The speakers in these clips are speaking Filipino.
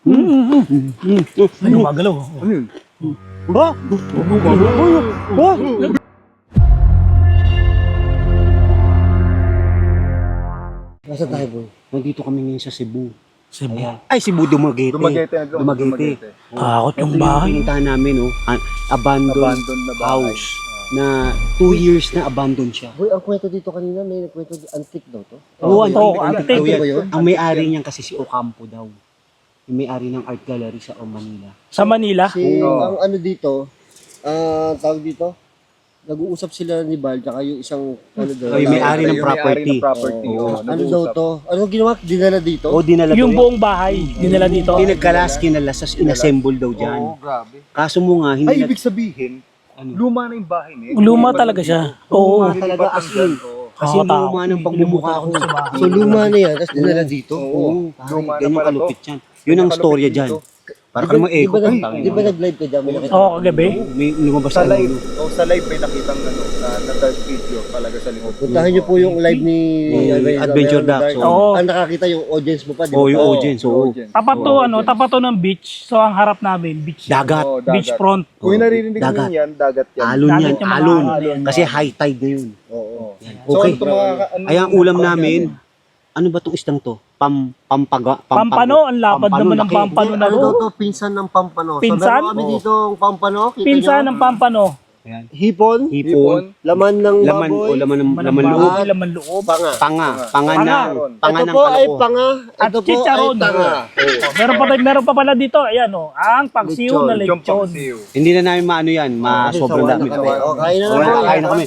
Ay, gumagalaw. Ano yun? Ba? Nasa tayo, boy? Nandito kami ngayon sa Cebu. Cebu. Ayan. Ay, Cebu, Dumaguete. Dumaguete. Takot yung Ito bahay. yung pinuntahan namin, oh. Abandoned Abandoned na bahay. house. Na 2 years na abandoned siya. Boy, ang kwento dito kanina, may kwento antique daw to. Oo, antique daw ba yan. yun? Ang may-ari niyan kasi si Ocampo daw. Yung may-ari ng art gallery sa Manila. Sa Manila? Kasi Oo. ang ano dito, tawag dito, nag-uusap sila ni Bal, tsaka yung isang, ano daw, Ay, may-ari ng Yung property. property. Oo. Oo, Ano daw to? Ano ginawa? Dinala dito? O, dinala Yung daw buong bahay, dinala dito. Pinagkalas, kinalas, tas inassemble daw dyan. Oo, grabe. Kaso mo nga, hindi Ay, na... ibig sabihin, Ano? luma na yung bahay niya. Luma talaga siya. Oo. Luma talaga, as in. Kasi Nakakatakot. luma ng pagmumukha ko. So luma na yan, tapos dinala dito? Oo, Luma na ganyan pala to. kalupit yan. Yun ang storya dyan. Para ka naman echo. Di ba nag-live ka dyan? May nakita? Oo, kagabi. May lumabas Sa na live, sa live may nakitang na dark video talaga sa likod. Puntahan niyo po yung live ni Adventure Ducks, oo. Ang nakakita yung audience mo pa, di ba? Oh, yung audience, oo. Tapat to, tapat to ng beach. So, ang harap namin, beach. Dagat. Oo, Beach front. Kung naririnig Dagat. niyo yan, dagat yan. Alon Dagat yan, yung mga alon. alon. Kasi high tide na yun. Oo. Okay. So, Ay, ang ulam namin, ano ba itong isdang to? Pampano, ang lapad naman ng laki. pampano na Ano daw to. to? Pinsan ng Pampano. Pinsan? So, meron kami dito ang Pampano. Kita Pinsa nyo? ng pampano. Ayan. Hipon. Hipon, Laman ng laman baboy. o laman ng Laman laman loob. baboy, laman loob. Panga. Panga Panga. ng Ito po ay kaloko. panga. At Ito po ay chicharon. tanga. Meron pa pala dito. Ayan ang paksiw Lechon. na Yung lechon. pangsiw. Hindi na namin maano yan, sobrang dami. kami. O, kain na Oo, naman. kain na kami.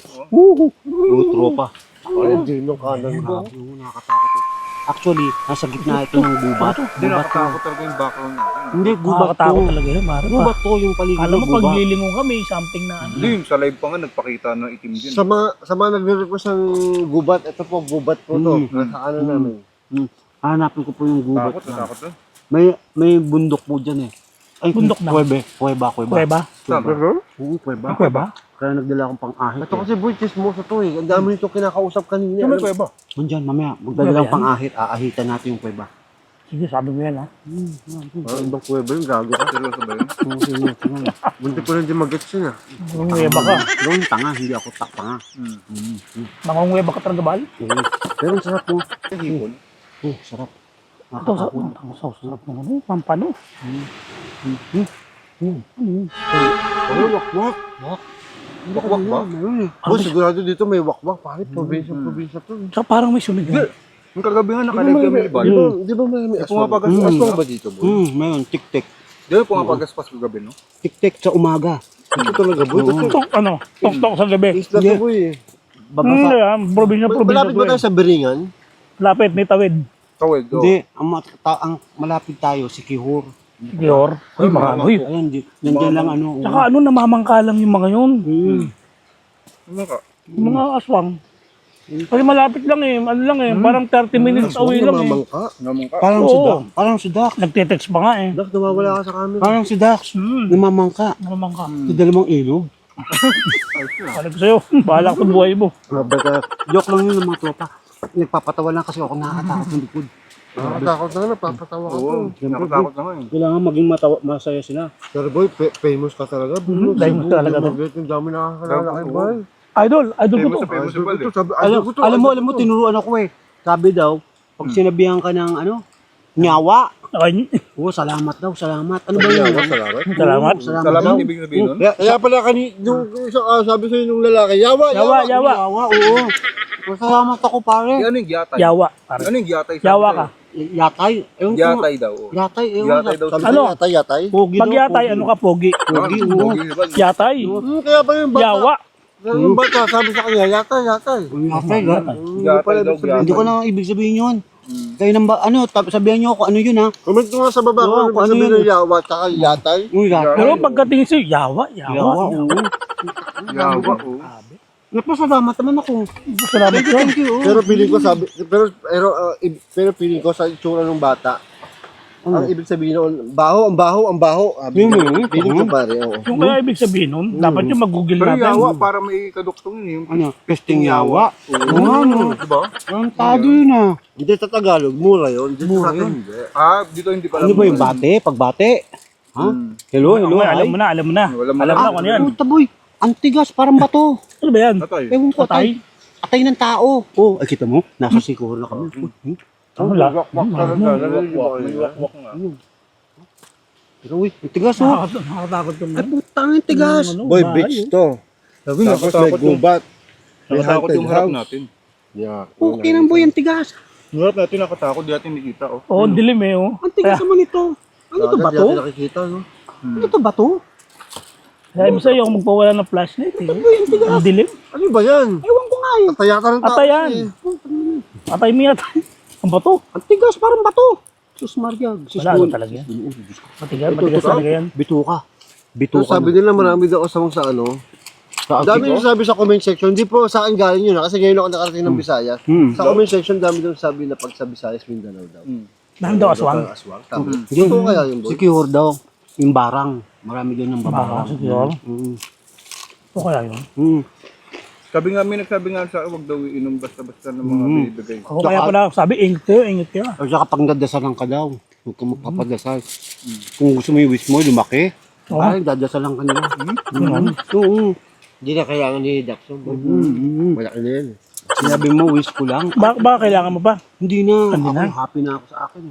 Tropa. Ay, dino kanan. Grabe, nakakatakot. Actually, nasa gitna ito ng gubat. Hindi nakatakot talaga yung background natin. Hindi, gubat Nakakatakot to. talaga yun, Mara. Gubat to yung paligid Alam ng mo, gubat. pag lilingon kami, something na ano. Hindi, yung sa live pa nga nagpakita ng itim din. Sa mga nagre-request ng gubat, ito po, gubat po to. Nasa ano namin. Hanapin ko po yung gubat. Takot na. May bundok po dyan eh. Ay, Bundok na? Kuweba. Kuweba? Tama. Oo, kuweba. Kuweba? Kaya nagdala akong pang-ahit. Ito kasi boy, chismoso to eh. Ang dami nito kinakausap kanina. May kuweba. Nandyan, mamaya. Magdala Kuweba akong pang-ahit. Aahitan natin yung kuweba. Sige, sabi mo yan ha. Parang ibang kuweba yung gago ka. Seryoso ba yun? Bunti ko lang din mag-gets yun ah. Mangunguweba ka. Gawin tanga, hindi ako tanga. Mangunguweba ka talaga, Bal? Pero ang sarap po. Hipon. Oh, sarap. Ito, sarap ng ano, pampano. Ay, wakwak. Wakwak ba? Boy, sigurado dito may wakwak. Pare, probinsya to. Tsaka parang may sumigaw. Yung kagabi nga nakalive kami ni Bal. Di ba may aswang? Pumapagas Aswang ba dito boy? Meron, tik-tik. Di ba pumapagaspas kagabi, no? Tik-tik sa umaga. Ito talaga boy. Tok sa gabi. Isla to boy eh. Babasa. Probinsya Malapit ba tayo sa Beringan? Lapit, may tawid. Tawid, oh. Hindi, ang malapit tayo, si Kihor. Yor. Uy, marami. Ayan, nandiyan lang ano. Tsaka namamangka lang yung mga yun. Ano ka? Yung mga aswang. Kasi malapit lang eh. Ano lang eh. Parang 30 minutes away lang eh. Namamangka. Naman ka? Parang Oo. si Dax. Parang si Dax. Nagte-text pa nga eh. Dak, nawawala ka sa camera. Parang si Dax. Namamangka. Namamangka. Sa dalawang ilog. Sabi ko sa'yo, bahala ka sa buhay mo. Joke lang yun ng mga tropa. Nagpapatawa lang kasi ako nakakatakot ng likod. Nakakatakot na napapatawa ka Oo, to. nakatakot na nga eh. Kailangan maging masaya sila. Pero boy, famous ka talaga. famous talaga to. Yung dami nakakalala kay boy. Idol ko to. Famous si Bal eh. Alam mo, tinuruan ako eh. Sabi daw, pag sinabihan ka ng nyawa. Ay, Oo, salamat daw, salamat. Ano ba yun? Salamat. salamat. Salamat daw. ibig sabihin nun. Kaya pala yung sabi sa'yo nung lalaki, yawa. Yawa. Nyawa, oo. Salamat ako pare. Ano yung giyatay? Yawa. Ano yung giyatay? Yawa ka. Yatay. Ewan ko. Giyatay daw. oh. Yatay, ewan Giyatay daw. Sabi Ano? sa'yo, yatay. Pogi Pag daw, yatay, pogi. ano ka, pogi? Pogi, oo. Pogi si Bal. Yatay. Kaya pa yung bata. Yawa. Yung bata, sabi sa kanya, yatay. Yatay, Giyatay daw, giyatay. Hindi ko na ibig sabihin yun. Kayo nang ba, sabihan niyo ako, ano yun ha? Comment mo nga sa baba Oo, kung ano ano sabihin yun? ng yawa, tsaka yatay. Yatay. Pero pagkatingin sa'yo, yawa. Yawa, oo. Yawa, oh. Napasalamat naman ako. Salamat yun. Thank you. Pero feeling ko sabi, pero feeling ko sa itsura ng bata, Ang ibig sabihin nun, ang baho. Feeling ko pare, oo. Yung kaya ibig sabihin nun, dapat yung mag-google Pero natin. yawa, para may kaduktong yun. Ano? Pesting yawa. Oo, diba? Ang tado yun ah. Hindi sa Tagalog, mura yun. Dito sa atin, hindi. Dito hindi pala. Ano ba yung bate? Pagbate? Ha? Hello? Okay, alam mo na. Wala mo Alam na. na kung ano yan. Puta boy, antigas, parang bato. Ano ba yan? Natay. Ewan ko, Patay? atay ng tao. Oh, ay kita mo, nasa siguro na kami. Ano la? Wakwak talaga. May wakwak nga. Pero uy, antigas oh. Nakakatakot yung Ay putang antigas. ano, Boy, bahay, bitch oh. to. Sabi nga, Takot may yung- gubat. May Nakatakot haunted yung harap house. natin. Yeah. Okay lang boy, antigas. Yung harap natin nakatakot, di natin nakikita. Oh. Oo, ang dilim eh, oh. Antigas naman ito. Ano to, Dagat, bato? di natin nakikita, no? Ano to, bato? Sabi mo sa'yo, kung magpawala ng flashlight eh. Ang dilim. Ano ba yan? Ewan ko nga eh. Atayata ng tao. Atayan. eh. Patay mo yata. Ang bato. Antigas, parang bato. Sus Maria. Sus Wala, ano talaga yan? Matigas talaga yan. Bituka. So, Bituka. sabi nila marami daw kasama sa ano. Dami yung sabi sa comment section. Hindi po sa akin galing yun. Kasi ngayon ako nakarating ng Visayas. Sa comment section, dami daw sabi na pag sa Visayas, Mindanao daw. Dahil daw aswang. Aswang. Tama. Yun, Totoo kaya yun, boy? secure daw. Yung barang. Marami doon ng Baka babarang. siguro. Mm. O kaya yun. Mm. Sabi nga, may nagsabi nga sa akin, huwag daw iinom basta-basta ng mga binibigay. Ako kaya pala sabi, ingat kayo, ingat kayo. O saka pag nagdasalan ka daw. Huwag ka magpapadasal. Kung gusto mo yung wish mo, lumaki. Oo. Ay, dadasalan ka nila. Ganun. Oo. Hindi na kailangan ni Jackson. boy. Malaki na yan. Sinabi mo, wish ko lang. Baka kailangan mo pa. Hindi na. Hindi na? Ako, happy na ako sa akin.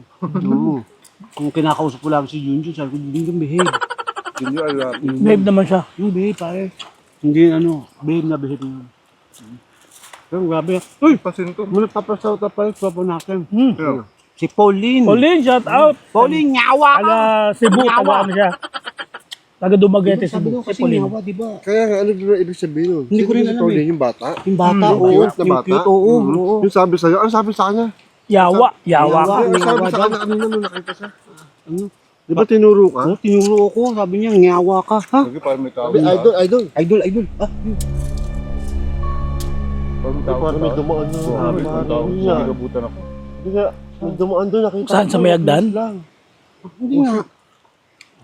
Oo. Kung kinakausap ko lang si Junjun, sabi ko, hindi kang behave. Yun yung alam. Babe naman siya. Yung behave, pare. Hindi, behave na behave na. Pero grabe. Uy! Pasin to. Muna papasaw tapos papo natin. Yeah. Si Pauline. Pauline, shout out. Pauline, nyawa ka! Taga Cebu, taga ano siya. Taga Dumaguete, Sabi Cebu. ko Si kasi Pauline. nyawa, di ba? Kaya nga, ano din ang ibig sabihin nun? Hindi ko rin Sino si alam Pauline, yung bata? Yung bata, Yung oo. cute na Yung bata? cute, oo. Oo. Yung sabi sa'yo, ano sabi sa kanya? Yawa. Yawa ka. Yung sabi Nyawa sa daw. kanya kanina nung nakita siya. Di ba tinuro ka? Oo, tinuro ko. Sabi niya, nyawa ka. Ha? Sabi parang may tao. Sabi, idol. Idol. Ah, Parang tao. Parang may dumaan na. Sabi ko tao. Sinigabutan ako. Hindi nga, may dumaan doon, nakita Saan, ko. sa may hagdan? Lang. hindi nga.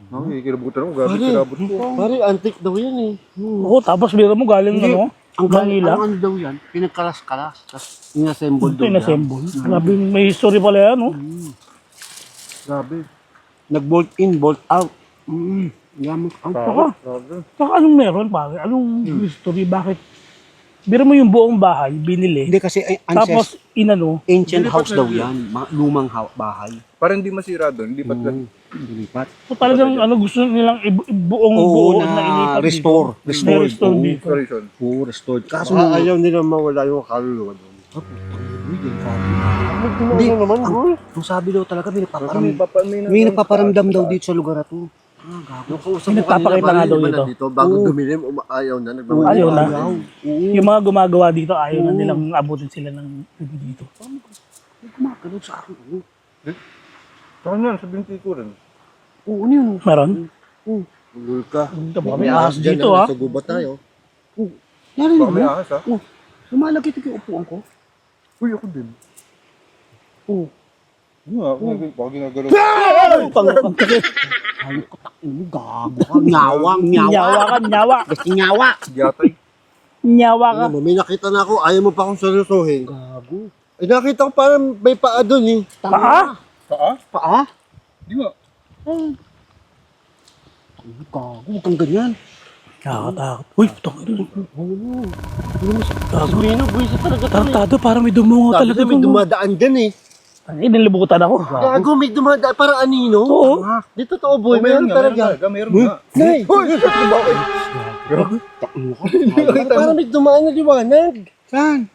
Kinikilabutan ako. Gabi Pare, kilabot ko. pare, antique daw yan eh. Oo, tapos biro mo galing ano. Ang Manila. ano daw yan, pinagkalas-kalas. Tapos inassemble Ito daw yung yan. assemble. Grabe, may history pala yan, oh. Grabe. Nag-bolt in, bolt out. Gamit. Ang Saka, Grabe. saka anong meron, pare? Anong history? Bakit? Biro mo yung buong bahay, binili. Hindi kasi Tapos, inano, ancient Dilipat house na daw yun. yan. Lumang bahay. Parang hindi masira doon. Hindi pa Dilipat. so talagang ano, gusto nilang buong Oo, buo na ilipat dito. restore. Restore. restore Oo. dito. restoration. Oo, restored. Kaso, Baka ayaw nila mawala yung kaluluwa doon. Hindi, ang sabi daw talaga, may May nagpaparamdam daw dito sa lugar na to. Ah, gago. Nung kausap May mo kanina, nagpapakita nga pare, daw iba dito. na dito. Bago dumilim, ayaw na. Nagbabalik. Ayaw na. Oo. Yung mga gumagawa dito, ayaw na nilang abutin sila ng dito. Kumakalood sa akin. Oo. Saan yan? Sa binti ko rin. Oo, ano yun? Meron? Ulul ka. Ito, baka may ahas dito, ha? Sa gubat tayo. Narinig Baka may mo? ahas ha? Oh, lumalagit yung upuan ko. Uy, ako din. Oo. Hindi nga, baka ginagalaw. Ayok ko, takin mo, gago ka. Nyawang, nyawa. Nyawa ka, nyawa. Basta nyawa. Yatay. Nyawa ka. Ano mo, may nakita na ako, ayaw mo pa akong seryosohin. Gago. Eh, nakita ko parang may paa doon eh. Paa? Paa? Paa? Di nga. Gago, huwag kang ganyan. Nakakatakot. Uy, putang ina. Gago. Sabihin, buwisa talaga. Tarantado, parang may dumungo Sabi talaga ko, may doon. dumadaan dyan eh. Ay, nilibutan ako. Gago, may dumadaan, parang anino. Oo. Di totoo boy, meron talaga. Meron nga. Nay! Hoy! Parang may dumaan na liwanag. Saan?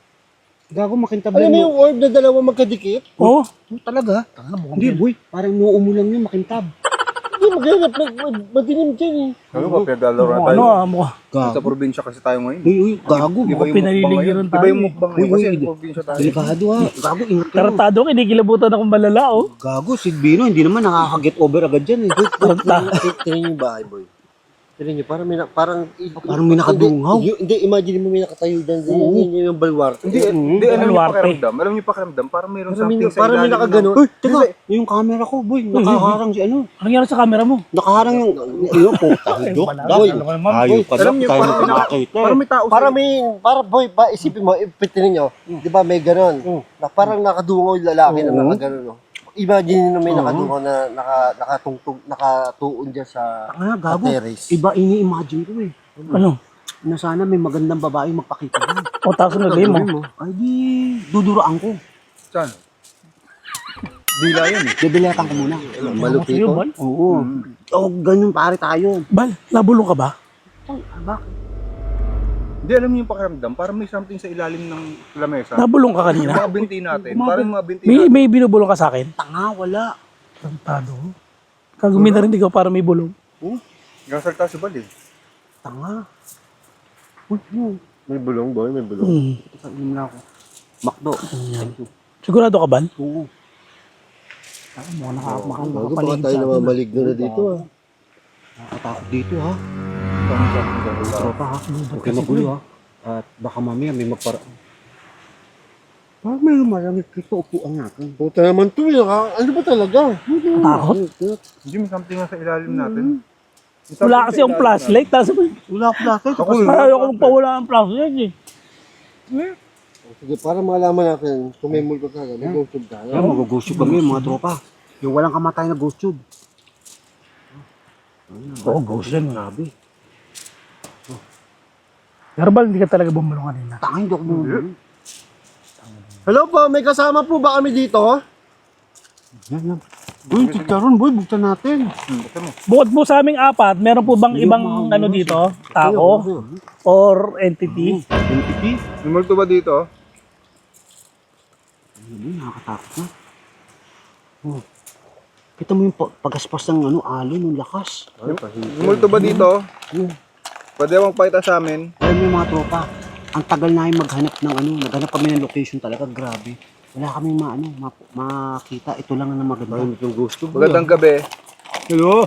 Gago, makintab Alam mo lang yung orb na dalawa magkadikit? Oo. Talaga? Hindi, boy. Parang nuumo lang yun, makintab. Hindi, maghanap. Madilim dyan eh. Ano ba, pinaglalaro na tayo? Ano ah, mukha. Sa Gago. probinsya kasi tayo ngayon. Uy, gago. Iba yung pinaliligiran mukbang ngayon. Iba tayo yung eh. mukbang ngayon. Kasi sa probinsya tayo. Delikado ha. Gago, ingat ka. Tarantado, kinikilabutan akong malala, oh. Gago, si Bino, hindi naman nakaka-get over agad dyan eh. Taranta. Tingnan yung bahay boy. Tignan niyo, parang Parang may nakadungaw. Hindi, imagine mo may nakatayo dyan. Yun yung balwar. Hindi, alam niyo Baluarte. pakiramdam. Alam niyo pakiramdam, parang mayroon something sa Parang may ilalim nakaganon. Uy, teka, yung camera ko, boy, nakaharang si ano. Ano nangyari sa camera mo? Nakaharang yung putang dok. Boy, ayaw ka Alam na, niyo, tayo parang makakita. Parang may tao Parang boy, isipin mo, ipitinin nyo, di ba may ganon, na parang nakadungaw yung lalaki na nakaganon, no? Imagine nyo may nakadungaw na nakatuon dyan sa Gago. terrace. Iba ini-imagine ko eh. Ano? Na sana may magandang babae magpakita doon. O tapos nagay mo. Ay di, duduraan ko. Saan? Dila yan eh. Bibiletan ko muna. Sa'yo, Bal? Oo. O, ganun pare tayo. Bal, nabulong ka ba? Bakit? Hindi, alam niyo yung pakiramdam, parang may something sa ilalim ng lamesa. Nabulong ka kanina? Mga binti natin. Parang mga binti May, natin. may binubulong ka sa akin? Tanga, wala. Tantado. Kagumi na rin ikaw para may bulong. Gasalta si Bal eh. Tanga. Uy, yun. May bulong, boy, may bulong. Sabihin na ako. Makdo. Sigurado ka, Bal? Oo. Mukhang Bago baka nakapaligid tayo sa atin. namamaligno na dito, ah. Nakatakot dito ha. Tropa ha. Huwag kayo magulo ha. At baka mamaya may magpara... Parang may lumalamig dito upuan natin. Puta naman to, ano ba talaga? Takot? Hindi, may something nga sa ilalim natin. Wala kasi yung flashlight. Tapos Wala ko natin. ayaw ko magpawala ng flashlight eh. Sige, para malaman natin kung may multo talaga, may ghost tube tayo. Kaya mag-ghost tube kami mga tropa. Yung walang kamatay na ghost tube. Oo, ghost yan. Grabe. Pero Bal, hindi ka talaga bumulong kanina. Tangin do ko mo. Hello po, may kasama po ba kami dito? Yan yan. Uy, tigtaron boy, buksan natin. Bukod po sa aming apat, meron po bang ibang ano dito? Tao? Or entity? Entity? May multo ba dito? Ano, nakakatakot na. Oh. Kita mo yung pagaspas ng ano, alon, yung lakas. May multo ba dito? Pwede bang pakita sa amin? Alam mo yung mga tropa, ang tagal namin maghanap ng ano, naghanap kami ng location talaga, grabe. Wala kami makita, ito lang na maganda. Yung ghost tube. Magandang gabi. Hello?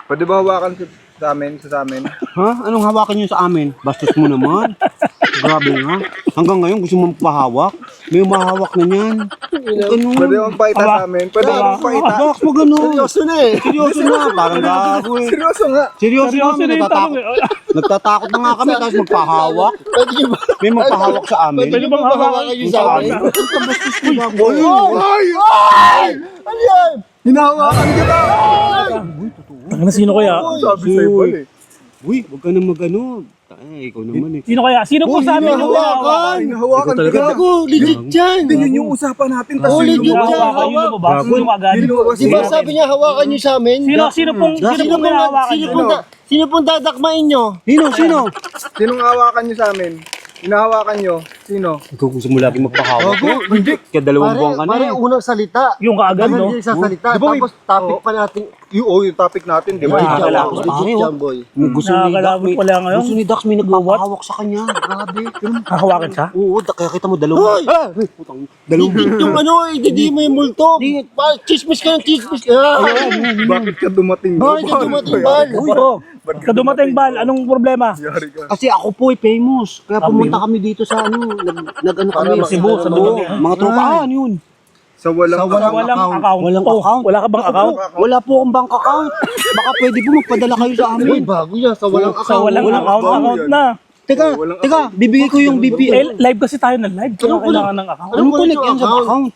Pwede ba hawakan sa amin? Ha? Anong hawakan niyo sa amin? Bastos mo naman. Grabe nga. Hanggang ngayon gusto mo magpahawak? May umahawak na niyan. Ganun. Pwede bang pakita sa amin? Pwede bang pakita? Box mo ganun. Seryoso na eh. Seryoso na. Parang gago eh. Seryoso nga. Seryoso na. Seryoso na yung tanong eh. Nagtatakot na nga kami tapos magpahawak. Pwede nyo ba? May magpahawak sa amin. Pwede bang hawakan kayo sa amin? Ay! Ay! Ano yan? Hinahawakan kita! Tanga na sino kaya? Sabi sa'yo Bal eh. Uy, huwag ka na magano. Ay, ikaw naman eh. Sino kaya? Sino po sa amin yung Hinahawakan! Hinahawakan Ikaw talaga. kita! Gago, legit yan. Hindi yun yung usapan natin. Tas Oh, yun legit yung yan. Hawakan yun mo ba? Sino mo agad? Hindi Di ba sabi niya hawakan nyo sa amin? Sino pong hinahawakan nyo? Sino pong dadakmain nyo? Sino? Sinong hawakan nyo sa amin? Hinahawakan nyo? Sino? Ikaw gusto mo lagi magpahawak. Gago, hindi. Kaya dalawang buwan ka na Pare, eh. unang salita. Yung kaagad, no? Hindi sa salita. Di ba, Tapos topic pa natin. Yung topic natin, di ba? Legit yan, Nakakalapos, pare, Legit oh. yan, boy. May gusto ni Dax, Nakakalapos pala ngayon. gusto ni Dax may nagpapahawak sa kanya. Grabe. Hahawakan siya? Oo, kaya kita mo dalawang. Hoy! Putang, dalawang. Yung ano, hindi mo yung multo. Chismis ka ng chismis. Bakit ka dumating? Bakit ka dumating, Bal? Oo. Ka dumating, Bal. Anong problema? Yari ka. Kasi ako po ay famous. Kaya pumunta kami dito sa ano, nag-ano kami. Para Cebu, sa Oo, Cebu. mga tropa, ano yun? Sa walang Walang account. Walang Oh, account. Wala ka bang account? Wala po akong bank account. Baka pwede po magpadala kayo sa Uy, amin. bago yan. Sa walang Sa walang account yan. na. Teka, bibigay ko yung BPL. Live kasi tayo na live. Kaya kailangan ng account. Anong Ano connect yung yan sa account? account?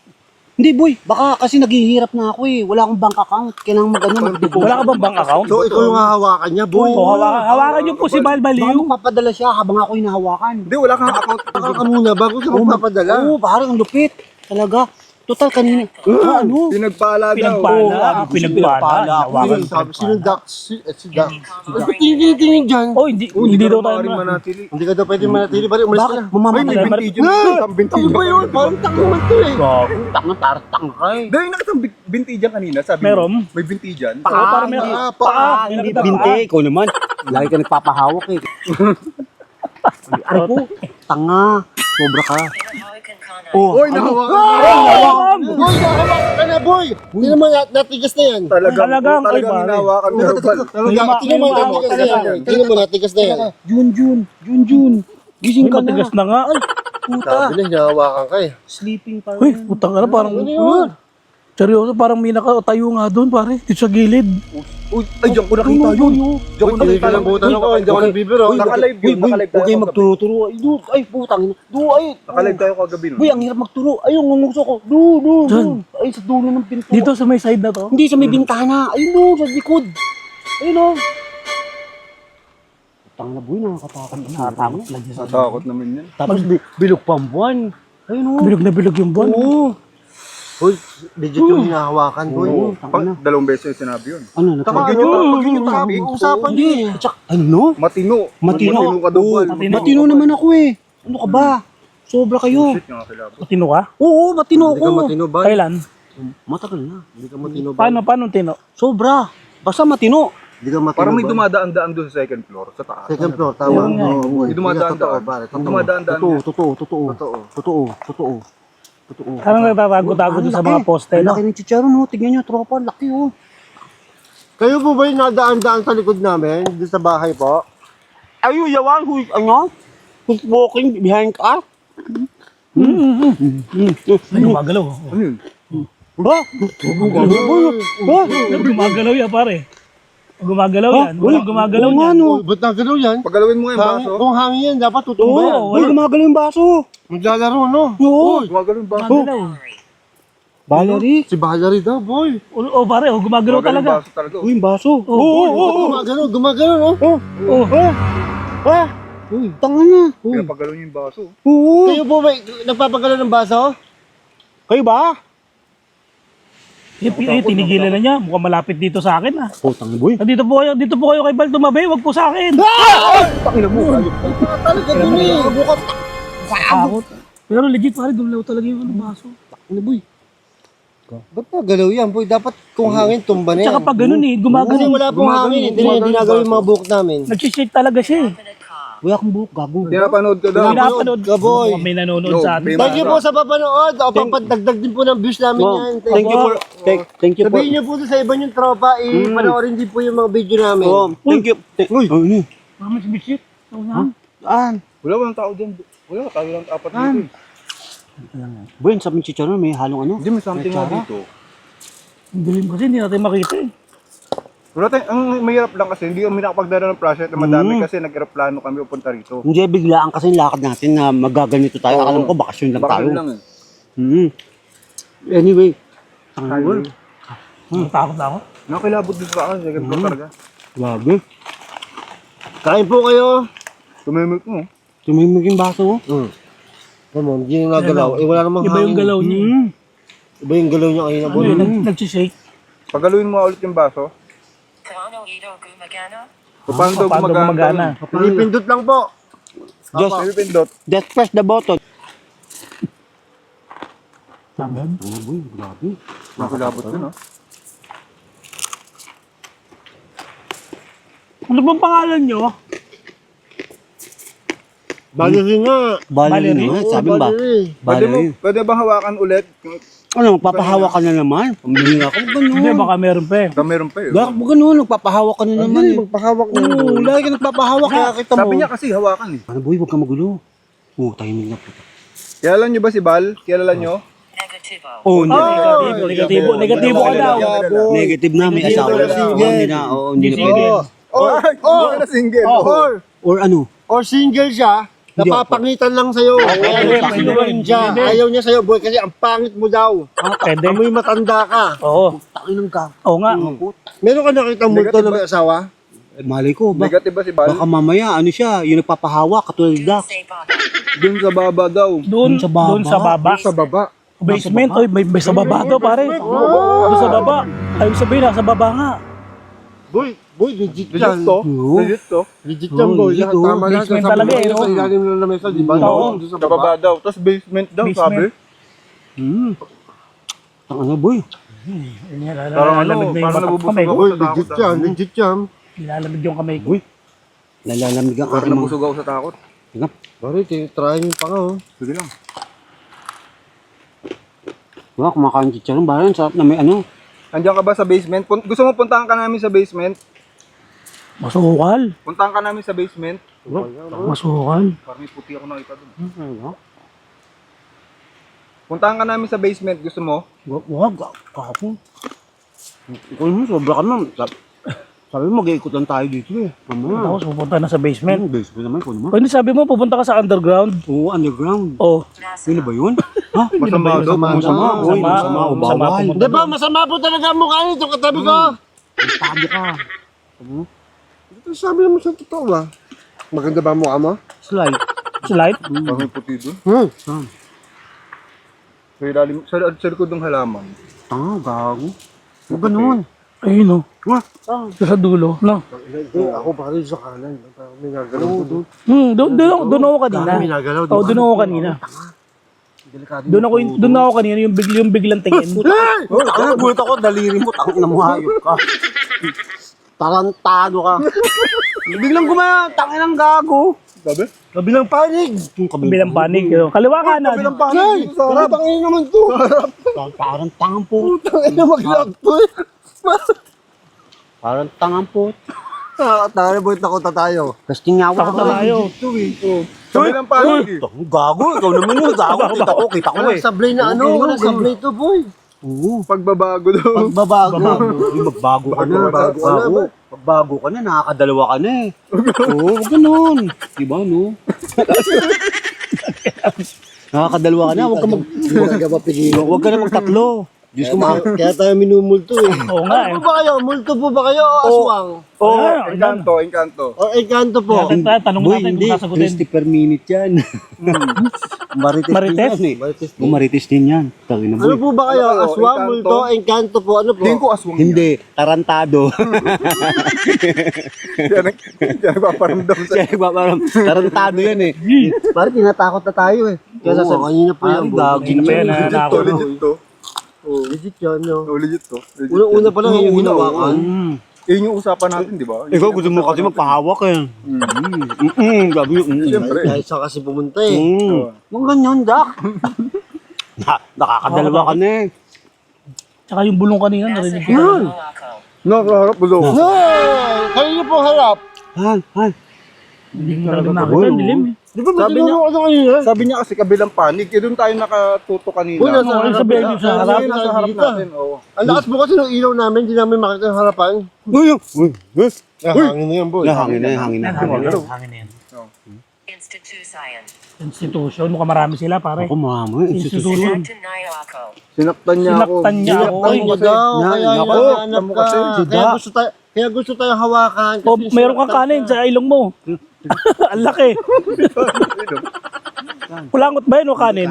Hindi boy, baka kasi naghihirap na ako eh. Wala akong bank account. Kailangan mag-deposit. Wala ka bang bank account? So, ikaw yung hahawakan niya, boy. Oo, hawakan niyo po si Bal Baka Baliw. magpapadala siya habang ako hinahawakan. Hindi, wala kang account. Baka ka muna bago siya magpapadala. Oo, parang ang lupit. Talaga. Total kanina. Ano? Pinagpala daw. Pinagpala. Hawakan. Sabi, sino Dax? Si Dax. Ba't tingin dyan? Oh, hindi daw tayo Maaaring ma. manatili. Hindi ka daw pwede manatili. Bari, umalis ka Bakit? na. Ay, Mamamatay. may Balik- binti dyan. Ang binti Ano ba yun? Parang tanguman to eh. Gago. Takang tartang ka eh. Dahil nakatang binti dyan kanina, sabi mo. Meron? May binti dyan. Oo, parang meron. Paa, hindi binte. Ikaw naman. Lagi ka nagpapahawak eh. Aray po, tanga. Sobra ka. Oh, Uy, nahawakan mo. Hawakan! Boy, nakahawakan ka na, boy! Hindi naman natigas na yan. Talagang, ay, talagang pare. hinawakan mo. Tingnan mo, natigas na yan. Tingnan mo, natigas na yan. Jun. Gising Ay, ka na. matigas na nga. Sabi na, hinahawakan ka eh. Sleeping pa Uy, putang na parang... Ano yun? Seryoso, parang may nakatayo nga doon, pare. Dito sa gilid. Uy, ay, diyan ko nakita yun. Diyan ko nakita lang. Butan ako, hindi ako nagbibiro. Nakalive yun, nakalive Huwag tayo kayong kagabi. magturo-turo. Ay, du, ay, putang. Du, ay. Nakalive tayo kagabi. no? Boy, ang hirap magturo. Ay, yung ngungso ko. Du. Diyan. Ay, sa dulo ng pinto. Dito sa may side na to. Hindi sa may bintana. Ayun no, sa likod. Ayun no. Putang na boy, nakakatakot. Nakatakot lang siya. Natakot naman yan. Tapos bilog pa ang buwan. Ayun no. Bilog na bilog yung buwan. Oo. Uy, legit yung hinahawakan, boy. Pag dalawang beses yung sinabi yun. Ano na? Pag yun yung topic, Usapan niyo eh. Tsak, ano no? matino. Matino. ka daw, Bal. Matino naman ako eh. Ano ka ba? Sobra kayo. Shit, nga kilabot. Matino ka? Oo, matino Hindi ka ako. matino ba? Kailan? Matagal na. Hindi ka matino ba? Paano tino? Sobra. Basta matino. Hindi ka matino Parang may ba? dumadaan-daan doon sa second floor, sa taas. Second floor, tama. Yun nga eh. Oo, boy. May dumadaan-daan. Totoo, pare. Totoo. Dumadaan-daan. Totoo. Parang nagtatago-tago doon sa mga poste, Ang no? laki ng chicharo no. Tignan nyo, tropa. Laki oh. Kayo po ba yung nadaan-daan sa likod namin? Doon sa bahay po? Are you the one who's, who's walking behind us? Ay, gumagalaw. Ano yun? Ba? Gumagalaw yan, pare. Gumagalaw yan. Walang gumagalaw Oo nga, yan. no. Ba't na gano'n yan? Pagalawin mo nga yung baso. Kung hangin yan, dapat tutumba Oo, yan. wala gumagalaw yung baso. Maglalaro, no? Oo. Gumagano yung baso. Gumagalaw. Valerie. Si Valerie daw, boy. O, pare, gumagalaw Gumagano yung talaga. baso talaga. Uy, yung baso. Gumagano, no? Oh, Ah! Tanga na. Pinapagalo niyo yung baso. Oo. Kayo po ba, nagpapagalo ng baso? Kayo ba? tinigilan na niya. Mukhang malapit dito sa akin, ah. Putang na boy. Dito po kayo kay Bal tumabi. Wag po sa akin. Takina mo. Talaga dun eh. Bukat. Takot. Pero legit, pare, dumlaw talaga yung baso. Ano boy? Ba't na galaw yan, boy? Dapat kung hangin, tumba na yan. Tsaka pag ganun eh, Kasi gumagalaw. wala pong hangin, hindi na ginagawa yung mga buhok namin. Nagsishake talaga siya eh. Wala akong buhok, gago. Pinapanood ko daw. Pinapanood ka, boy. May nanonood sa atin. Thank you po sa papanood. O, papadagdag din po ng views namin yan. Thank you for, thank you for. Sabihin niyo po sa iba yung tropa, panoorin din po yung mga video namin. Oh, thank you. Uy. Ano? Mama, bisit. Saan? Wala walang tao dyan. Wala, tayo lang apat dito. Boy, sabi ng chicharon, may halong ano? Hindi may something nga dito. Ang dilim kasi hindi natin makita eh. Wala tayo, ang mahirap lang kasi, hindi kami nakapagdala ng project na madami kasi nag-aeroplano kami pupunta rito. Hindi, biglaan kasi yung lakad natin na magaganito tayo. Oo. Alam ko, bakasyon lang tayo. Bakit lang eh. Anyway. Takot na ako. Nakakilabot dito sa akin, second floor talaga. Grabe. Kain po kayo. Tumimik mo. Tumimig yung baso. Ano, hindi yung nagalaw. Eh, wala namang Iba yung hangin. galaw niya. Iba yung galaw niya kanina. Ano yun, nagsishake. Pagaluin mo ulit yung baso. Paano ito gumagana? Paano daw Paano gumagana? Pinipindot lang po. Just, Pinipindot. just press the button. Tangad. Ano boy, grabe. Nakakilabot yun, oh. Ano bang pangalan nyo? Valerie nga. Valerie Valerie? nga, sabi ba? Valerie. Pwede bang hawakan ulit? Ano, magpapahawa ka na naman? Pambili nga ako, Hindi, ganun. baka meron pa eh. Meron pa eh. Bakit ganun, nagpapahawa ka na naman eh. Magpahawak na. Oo, lagi ka nagpapahawa, kaya kita mo. Sabi niya kasi hawakan eh. Ano boy, huwag ka magulo. Oo, tahimik na po. Kilala niyo ba si Bal? Kilala niyo? Negativo. Oh, Negatibo ka daw. Negative na, may asawa na. Oo, hindi na, oo, hindi na pwede. Or na single. Or ano? Or single siya, napapangitan lang sa'yo. Sinuwain siya. Ayaw niya sa'yo, boy, kasi ang pangit mo daw. Pwede. Amoy matanda ka. Oo. Takinang ka. Oo nga. Meron ka nakita multo na may asawa? Eh, malay ko, Negative ba si Bal? baka mamaya, ano siya, yung nagpapahawa, katulad Dax. Say baka. Doon sa baba daw. Doon sa baba. sa baba. Sa baba. Basement. Oy, may sa baba daw, pare. Doon sa baba. Ayaw sabihin, nasa baba nga. Boy, legit Legit yan. to. Oo. Legit to. Legit yan, boy. legit, Yan, oh. tama lang. Basement Sabi talaga mo eh, kanina no? sa ilalim ng lamesa, di ba? Oo. Doon Sa baba daw. Tapos basement daw, Basement. sabi. Ang ano boy? Parang ano, Lalamig na yung parang mata- nabubusog kamay ko. ako Boy, sa takot. legit yan. Legit yan. Nilalamig yung kamay ko. Uy. Nalalamig ang Parang aking mga... nabusog ako sa takot. Tingnan. Pare, try niyo pa nga, oh. Sige lang. Diba, kumakain chicharon, bayan, sarap na may ano. Andiyan ka ba sa basement? Gusto mo puntahan ka namin sa basement? Masukal. Puntahan ka namin sa basement? Masukal. Parang may puti ako nakita doon. Ano? Puntahan ka namin sa basement, gusto mo? Wag, kako. Ikaw naman, sobra ka naman. Sabi mo, mag-iikot lang tayo dito eh. Mamaya. Tapos pupunta na sa basement. Basement naman, ikaw naman. Pwede sabi mo, pupunta ka sa underground. Oo, underground. Oh, Yun na ba yun? Ha? Masama daw. Masama. Uy, masama. O bawal. pumunta Di ba, doon. masama po talaga ang mukha nito katabi ko. Tabi ka. Sabi mo sa totoo ba? Maganda ba ang mukha mo? Slide. Slide. Parang may puti doon. Saan? Sa ilalim, sa likod ng halaman. Tanga, gago. Huwag ganun. Ayun oh. Ha? Sa dulo. No. Ako pa rin sa kanan. Parang may nagalaw doon. Doon ako kanina. May nagalaw Oh, doon ako kanina. Doon ako kanina yung biglang tingin. Ano, gulit ako, daliri mo, tangin na mo hayop ka. Tarantado ka. Biglang gumaya, tangin ang gago. Sabi? Kabilang panig. Bilang panig. Kaliwa kanan. Bilang panig. Sa harap. Tangin naman to. Parang tangang po. Tangin na mag-lock to eh. Parang tangang po. Tangin na bulit na kota tayo. Kasting nga Takot na tayo. Sa bilang panig. Gago, ikaw naman yun. Gago, kita ko eh. Walang sablay na ano, walang sablay to boy. Oo. Pagbabago daw. Magbabago ka na. Magbago ka na, boy. Magbago ka na, nakakadalawa ka na eh. Oo, wag ganun. Diba, no? Nakakadalawa ka na, Huwag ka mapigilan. wag ka na magtatlo. Diyos ko, Kaya tayo minumulto eh. Oo nga eh. Ano po ba kayo? Multo po ba kayo o aswang? Encanto, encanto. O encanto po? Tanong natin kung sasagutin. 50 per minute yan. Marites, Marites? din yan eh. Marites din yan. Tangina mo Ano eh. po ba kayo? Ano, Aswang, Encanto? multo, encanto po? Ano po? Tingin ko aswang Hindi, tarantado. yan. Yan nagpaparamdam sa... Kaya parang tarantado yan eh. Parang tinatakot na tayo eh. Kaya Oo, sasabihin, kanina pa yan. Gagi Hindi pa yan naman. Legit to, legit to. Legit yan, no? Oh, legit to. Legit Una-una pa lang yung Una-una, hinawakan. Yun yung usapan natin, di ba? Ikaw gusto mo kasi magpahawak eh. Gabi yung Siyempre. Dahil sa kasi pumunta eh. Huwag ganyan, Dak. Nakakadalawa ka na eh. Tsaka yung bulong kanina, narinig ko. Moaco. Nakaharap mo daw. No! Kanina po harap. Han. Hindi ko talaga nakita. Dilim eh. Di ba Sabi niya- ano kanina? Sabi niya kasi kabilang panig. Eh, doon tayo nakatuto kanina. Uy, nasa Ano harap sabihin na. niyo sa harap? Ayun, nasa harap natin. Oo. Ang lakas po kasi ng ilaw namin, hindi namin makita yung harapan. Uy. Hangin na yan, boy. Hangin na, hangin na. Hangin na yan. Institution. Institution. Mukhang marami sila pare. Ako mama, institusyon. Institution. Acton Nayako. Sinaktan niya ako. Sinaktan niya ako. Ay, niya daw, kaya Nako, hinahanap ka. kasi, Kaya gusto tayo hawakan. O, meron kang kanin sa ilong mo. Ang laki. Pulangot ba yun o kanin?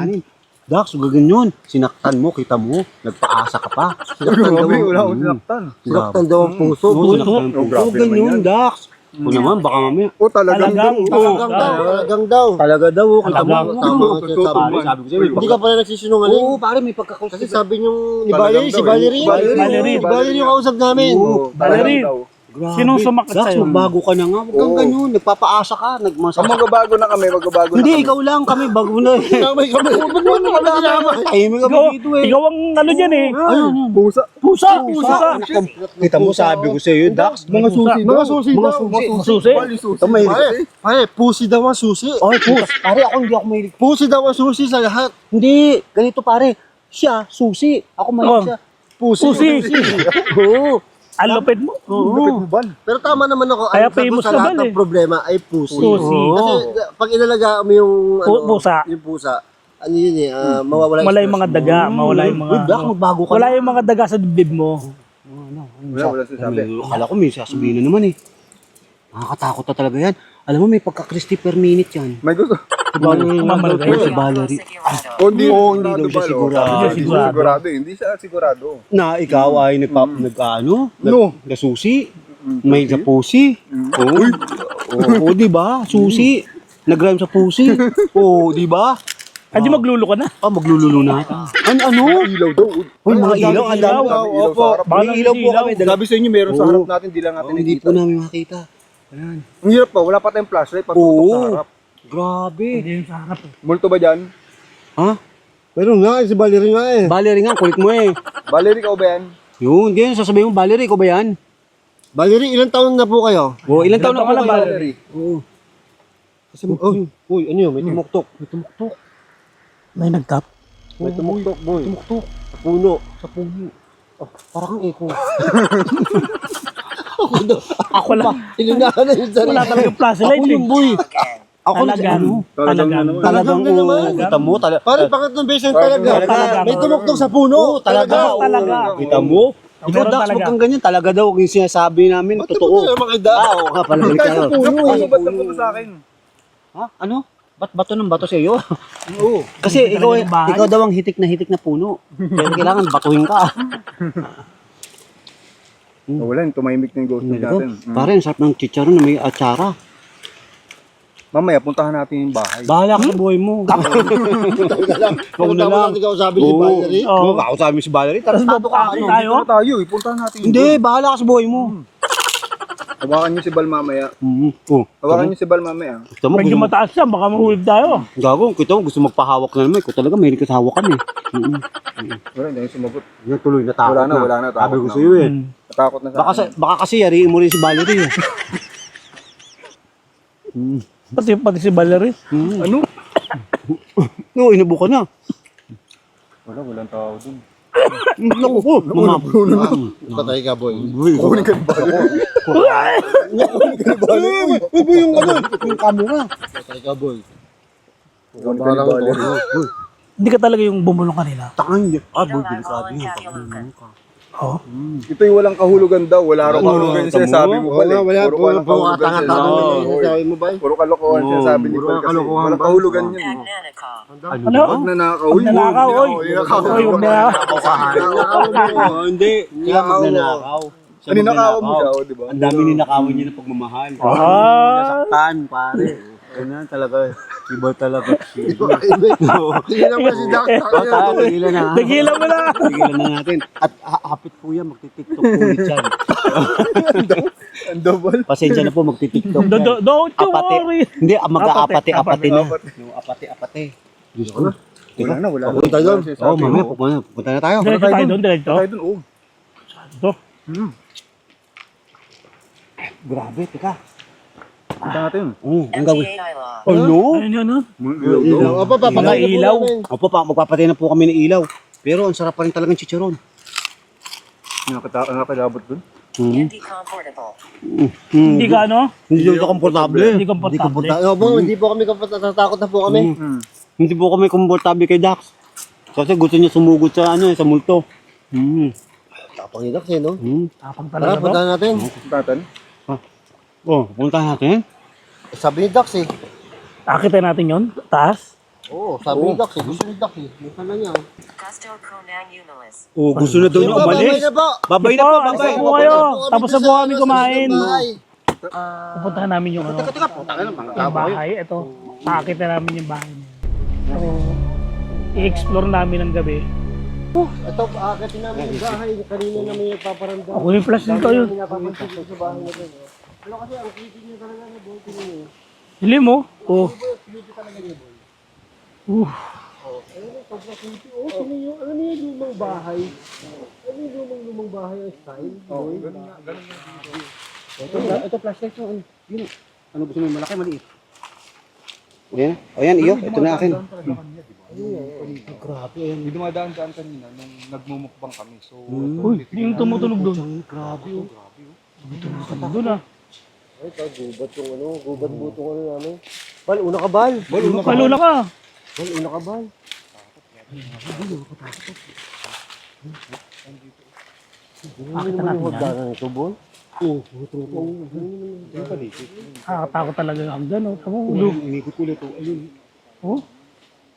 Dax, gagawin yun. Sinaktan mo, kita mo. Nagpaasa ka pa. Grabe, wala akong sinaktan. Sinaktan daw ang puso. Huwag ganyan, Dax. Kung naman, baka mamaya. O talagang Talagang. Talagang daw. Talaga daw, kita mo. Talagang. Tama ang sinasabi Pare, mo. sabi ko sa'yo, Hindi ka pala nagsisinungaling. Oo, pare, may pagkakausap. Kasi sabi niyong ni Talagang Valerie, si daw eh. Valerie. Valerie. Si Valerie yung kausap namin. Oo, Valerie. talagang daw. Grabe. Sinong sumakit Dax, sa'yo? magbago ka na nga. Huwag kang Oo. ganyan. Nagpapaasa ka. Ang magbabago na kami, magbabago na Hindi, kami. ikaw lang kami. Bago na eh. Sinamay kami. Ba't mo naman kami sinamay? Tahimik kami Ikaw, dito eh. ikaw ang ano dyan eh. Pusa. Pusa. Pusa. Kita mo, sabi ko sa'yo, Dax. Mga susi daw. Mga susi daw. Susi. Bali susi. Ito may... Pare, pusi daw ang susi. Ay, pus. Pare, ako hindi ako mahilig. Pusi daw ang susi sa lahat. Hindi, ganito pare. Siya, susi. Ako mahilig Oh. siya. Pusi. Oo. Ang lupit mo. Lupit mo, Bal. Pero tama naman ako. Kaya Ang sagot famous sa ka lahat ba, ng eh? problema ay pusi. Pusi. Kasi pag inalaga mo yung Pusa. yung pusa, ano yun eh, mawawala Mawala yung mga daga. Mawala yung mga... Uy, Dax, magbago ka Wala na. yung mga daga sa dibdib mo. Wala sasabi. Akala ko may sasabihin na naman eh. Nakakatakot na talaga yan. Alam mo, may pagka-crispy per minute yan. May gusto. Mamalagay. Si Valerie. O hindi, Oo, hindi daw sigurado, siya Bal, o. sigurado. Hindi siya Sigurado. sigurado. Hindi siya sigurado. Na ikaw ay nag-ano? No. Nasusi? May kapusi? Oo, di ba? Susi. Nag-rhyme sa pusi. Oo, di ba? Hindi magluluko ka na. Maglululo na. Ano? Ilaw daw. Uy, mga ilaw. Ang dami. Ilaw, opo. May ilaw po kami. Sabi sa inyo, meron sa Oo. harap natin, di lang natin Hindi nakita. po namin makita. Ayan. Ang hirap pa, wala pa tayong flashlight pag tutok sa Oo. harap. Grabe. Hindi yung sa harap eh. Multo ba dyan? Ha? Meron nga, si Valerie nga eh. Valerie nga, kulit mo eh. Valerie, ikaw ba yan? Yun, ganyan, sasabihin mo, Valerie, ko ba yan? Valerie, ilang taon na po kayo? O, ilang taon na taon po ka na, kayo? Valerie? Oo. Kasi, uy, ano yun? May tumuktok. May tumuktok. May nagtap. May tumuktok, boy. Tumuktok. Sa puno. Sa puno. Oh, parang kang echo. Ako lang. Ilunahan na yung sarili. Wala talagang flashlight Ako eh. yung boy. Ako Talagang. Talagang Talagang. Talagang na naman. kita mo, Parang pangatlong beses talaga. Talaga. May tumuktok sa puno. Talaga. Talaga. Kita mo? Ikaw, Meron Dax, talaga. wag kang ganyan. Talaga daw, yung sinasabi namin, totoo. Ito mga ida. Oo nga pala. Tayo sa puno. Ay, Ano ba't napunta sa akin? Ha? Ano? Ba't bato ng bato sa iyo? Oo. Kasi Talaga ikaw, yung bahay? ikaw daw ang hitik na puno. Kaya kailangan batuhin ka. Wala, tumahimik na yung ghost Ito, natin. pare, ang sarap ng chicharon na may atsara. Mamaya, puntahan natin yung bahay. Bahala ka sa buhay mo. Kung na lang. naman ikaw sabi si Valerie. Oo, ako sabi si Valerie. Tapos Tarantado ka. babukati tayo. Punta tayo, puntahan natin yung Hindi, bahala ka sa buhay mo. Hawakan niyo si Bal mamaya. Oh, Hawakan niyo si Bal mamaya. gusto mo, Medyo mataas yan. Baka mahulog tayo. gago, kita mo, gusto magpahawak na naman. Ikaw talaga, mahilig ka sa hawakan eh. Wala, hindi yung sumagot. Yan tuloy, natakot Wala na, Sabi ko takot sa na. iyo eh. Natakot na sa Baka kasi yariin mo rin si Valerie eh. Pati si Valerie. Ano? No, inubo ka na. Walang tao dun. Naku po, Patay ka, boy. Kunin ka yung Bal. Uy, yung ano, yung camera. Patay ka, boy. Kunin ka yung Bal. Hindi ka talaga yung bumulong kanina. Tangan niya. Ah, Don't boy, eyeball delikado and yan. Kathy Luca. Oo. Ito yung walang kahulugan daw. Wala raw kahulugan yung sinasabi mo pala. Wala, Puro walang kahulugan katanga-tanga sinasabi na mo. yung sabi mo ba? Puro kalokohan sinasabi ni puro Bal kasi. kalokohan, Walang Bal. kahulugan yun. Magnanica. Ano? Pag nanakaw, Pag nanakaw, oy. Oy, huwag na. Oh, hindi. Kaya magnanakaw. Siya Ninakawan mo magnanakaw. siya, di ba? Ang dami ninakawan niya ng pagmamahal. Ah. Nasaktan, pare. Ganyan talaga. Iba talaga. Hindi naman si Doc. Tigilan na. Tigilan mo na. Tigilan na natin. At hapit po yan, magti-tiktok ulit yan. Ang double. Pasensya na po, magti-tiktok yan. Don't you worry. Hindi, mag-aapate-apate na. Apate. Yung apate-apate. Diyos ko. Wala na, wala na. Punta doon. Oo, mamaya, punta na tayo. Diretso tayo doon, diretso. Tayo dun, oh. Ito. Grabe, teka. Punta natin. Ang gagawin. MTA law. Ano? Ayun yun, no? Ilaw. Opo, Mga papatay na po ilaw. namin. Opo pa, magpapatay na po kami ng ilaw. Pero ang sarap pa rin talagang chicharon. Nakakilabot dun. Hindi comfortable. Hindi ka, ano? Hindi ka komportable. Hindi komportable. Opo, hindi po kami natatakot na po kami. Hindi po kami komportable kay Dax. Kasi gusto niya sumugod sa sa multo. Tapang ni Doc eh, no? Tapang Tara, talaga to. punta natin. Tatan. Oh, punta natin. Sabi ni Doc eh. Akitin natin yun. Taas. Oo, sabi ni Doc eh. Gusto ni Doc eh. Minsan na niya. Gusto Conan Unilis. Oh, gusto na daw niya umalis. Babay na po. Babay na po, Alis babay. na po kayo. Tapos na po kami Sa kumain. bahay. Pupuntahan namin yung ano. Yung bahay. Ito. Paakit na namin yung bahay. So, i-explore namin ng gabi. Ito, aakatin namin yung bahay. Kanina namin nagpaparamdam. Ako yung flash dito yun. Pinapapansin ko sa bahay na ito. Pero kasi ang creepy niya talaga na buhay niya. Hili mo. Oh. Sobrang creepy. Oh, sino yung, ano yung lumang bahay? Ano yung lumang bahay ang style? Boy? Ito flashlight yung yun. Ano gusto mo, malaki, maliit? Ayan. Ayan, iyo. Ito na akin. Grabe, ayan. May dumadaan-daan kanina nung nagmumukbang kami. So, Uy, yung tumutunog doon. Grabe, oh. Tumutunog doon ah. Ay, gubat yung ano, gubat butong ano namin. Bal, una ka bal. Kalula ka. Bal, una ka bal. Pakita natin yan. Hagdanan ito, boy. Nakakatakot talaga yung hagdan. Oh. Tamo, Inikot ulit, oh. Ayun. oh.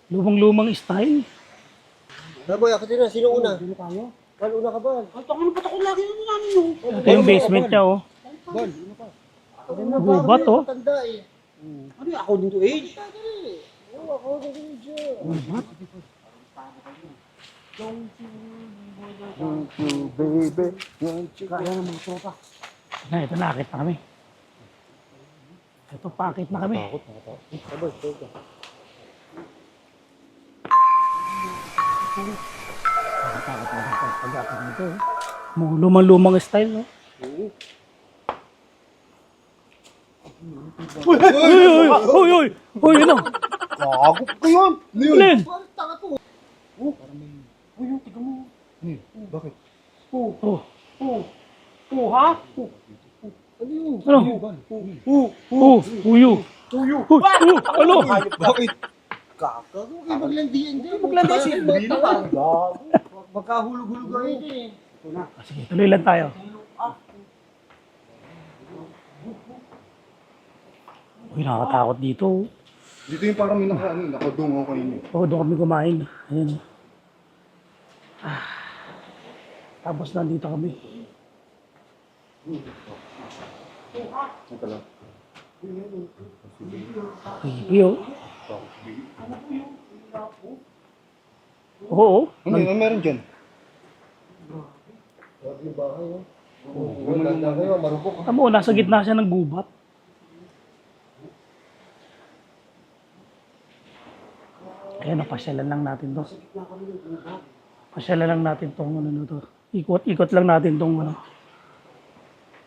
Lumang-lumang style. Boy, ako din na. Sino una? Sino tayo? Bal, una ka bal. Ito yung basement niya oh. Gubat oh. Tanda eh. Ano yung according to age? Oo, ako din dyan. Na, ito nakakit na kami. Ito, pakit na kami. Nakatakot na ang pag-apat nito. Lumang-lumang style, no? Uy! Uy! Uy! Uy! Ano? Gago ko yun. Alin? Parang tanga to. Uy, yung tiga mo. Bakit? Oh. Ano yun? Ano? Oh! Uyo! Uyo! Ano? Bakit? Gago. Huwag maglandian dyan. Maglandian siya. Gago. Magkahulog-hulog ka rin eh. Sige, tuloy lang tayo. Uy, nakakatakot dito. Dito yung parang may nakadungaw kanina. Oo, doon kami kumain. Ayan. Tapos nandito kami. Creepy, oh. Oo. Ano meron dyan? Yung bahay, oh. Ganda kayo, marupok. Tamo, nasa gitna siya ng gubat. Ayan, pasyalan lang natin to. Pasyalan lang natin tong ano na to. Ikot lang natin tong ano.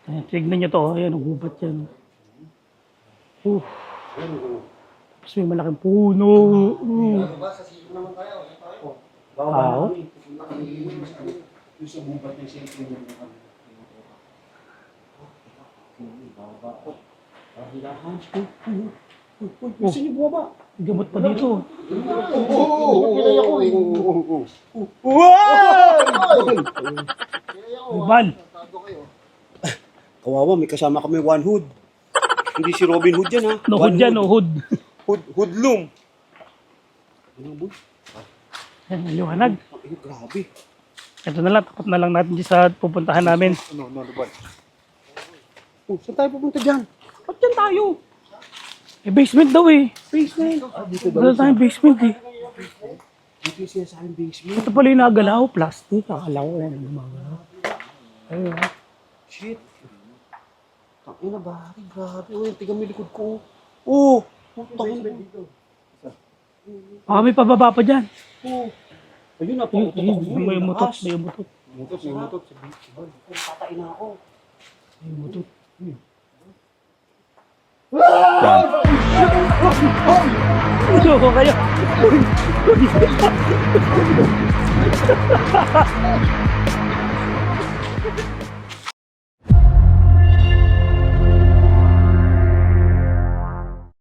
Ayan, tignan nyo to. Ayan, ang gubat yan. Tapos may malaking puno. Wow. Gusto niyo bumaba? May gamot pa dito. Kinaya ko eh. May bal. Kawawa, may kasama kami one hood. Hindi si Robin Hood yan ha. No hood One yan, no hood. Hoodlum. Ano boy? Ayan, ang liwanag. Ay, grabe. Ito na lang, takot na lang natin dyan sa pupuntahan namin. Ano, luban? Oh, saan tayo pupunta dyan? Ba't dyan tayo? Eh, basement daw eh. Basement. Wala tayong basement eh. Dito yung sinasabing basement. Ito pala yung nagalaw, plastic. Akala ko yan, gumagalaw. Ayun ah. Shit. Tangina ba? Grabe. Uy, tiga may likod ko. Oh! Tangina. Baka may pababa pa dyan. Oh. Ayun na, Ayun, pakutok ako. may umutot, may umutot. Mutot. Tatay na ako. May umutot. Suko kayo.